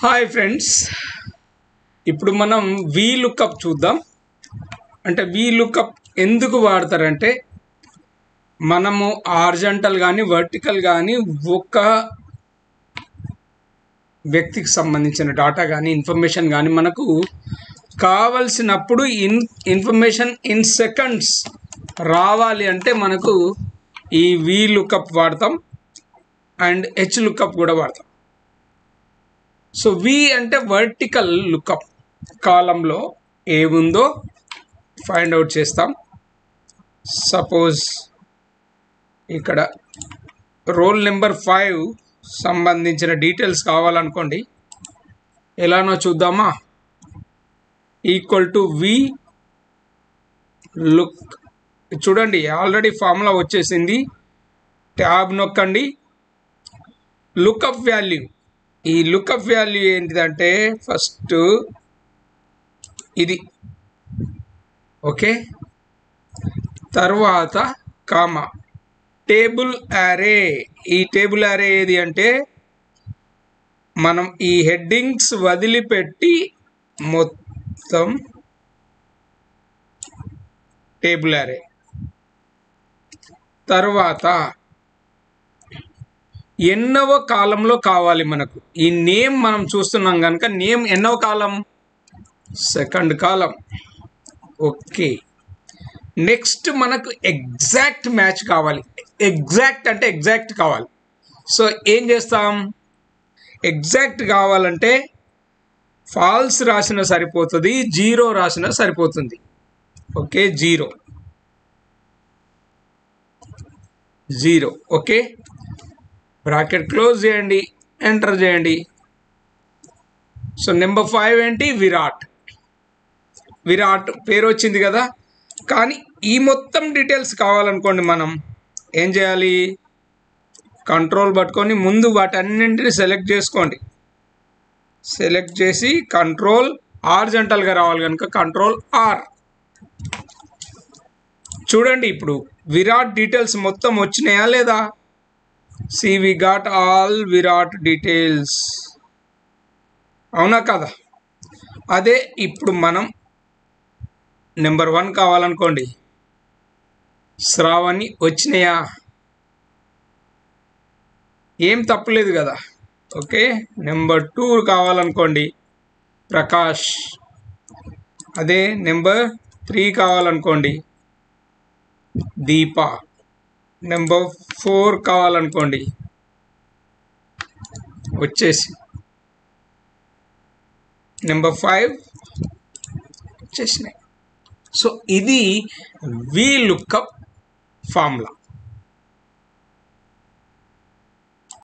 Hi friends, ఇప్పుడు మనం వి lookup చూద్దాం. అంటే వి లుక్అప్ ఎందుకు వాడతారంటే మనము హారిజాంటల్ కానీ వర్టికల్ కానీ ఒక వ్యక్తికి సంబంధించిన డాటా కానీ ఇన్ఫర్మేషన్ కానీ మనకు కావలసినప్పుడు ఇన్ఫర్మేషన్ ఇన్ సెకండ్స్ రావాలి అంటే మనకు ఈ వి లుక్అప్ వాడతాం అండ్ హెచ్ లుక్అప్ కూడా వాడతాం. సో వి అంటే వర్టికల్ లుక్అప్, కాలంలో ఏముందో ఫైండ్ అవుట్ చేస్తాం. సపోజ్ ఇక్కడ రోల్ నెంబర్ 5 సంబంధించిన డీటెయిల్స్ కావాలనుకోండి, ఎలానో చూద్దామా. ఈక్వల్ టు వి లుక్, చూడండి ఆల్రెడీ ఫార్ములా వచ్చేసింది. ట్యాబ్ నొక్కండి. లుక్అప్ వాల్యూ, ఈ లుక్అప్ వాల్యూ ఏంటిదంటే ఫస్ట్ ఇది, ఓకే. తర్వాత కామా టేబుల్ యారే. ఈ టేబుల్ యారే ఏది అంటే మనం ఈ హెడ్డింగ్స్ వదిలిపెట్టి మొత్తం టేబుల్ యారే. తర్వాత ఎన్నవ కాలంలో కావాలి మనకు, ఈ నేమ్ మనం చూస్తున్నాం కనుక నేమ్ ఎన్నవ కాలం, సెకండ్ కాలం, ఓకే. నెక్స్ట్ మనకు ఎగ్జాక్ట్ మ్యాచ్ కావాలి. ఎగ్జాక్ట్ అంటే ఎగ్జాక్ట్ కావాలి. సో ఏం చేస్తాం, ఎగ్జాక్ట్ కావాలంటే ఫాల్స్ రాసిన సరిపోతుంది, 0 రాసిన సరిపోతుంది. Okay, 0 okay. బ్రాకెట్ క్లోజ్ చేయండి, ఎంటర్ చేయండి. సో నెంబర్ 5 ఏంటి, విరాట్. విరాట్ పేరు వచ్చింది కదా. కానీ ఈ మొత్తం డీటెయిల్స్ కావాలనుకోండి, మనం ఏం చేయాలి, కంట్రోల్ పట్టుకొని ముందు వాటన్నింటిని సెలెక్ట్ చేసుకోండి. సెలెక్ట్ చేసి కంట్రోల్ హారిజాంటల్గా రావాలి కనుక కంట్రోల్ ఆర్. చూడండి ఇప్పుడు విరాట్ డీటెయిల్స్ మొత్తం వచ్చినాయా లేదా. See, we got all Virat details. అవునా కదా. అదే ఇప్పుడు మనం నెంబర్ 1 కావాలనుకోండి, శ్రావణి వచ్చినాయా, ఏం తప్పలేదు కదా. ఓకే, నెంబర్ 2 కావాలనుకోండి, ప్రకాష్. అదే నెంబర్ 3 కావాలనుకోండి, దీప. నెంబర్ 4 కావాలనుకోండి, వచ్చేసి నెంబర్ 5 వచ్చేసినాయి. సో ఇది వి లుక్అప్ ఫార్ములా.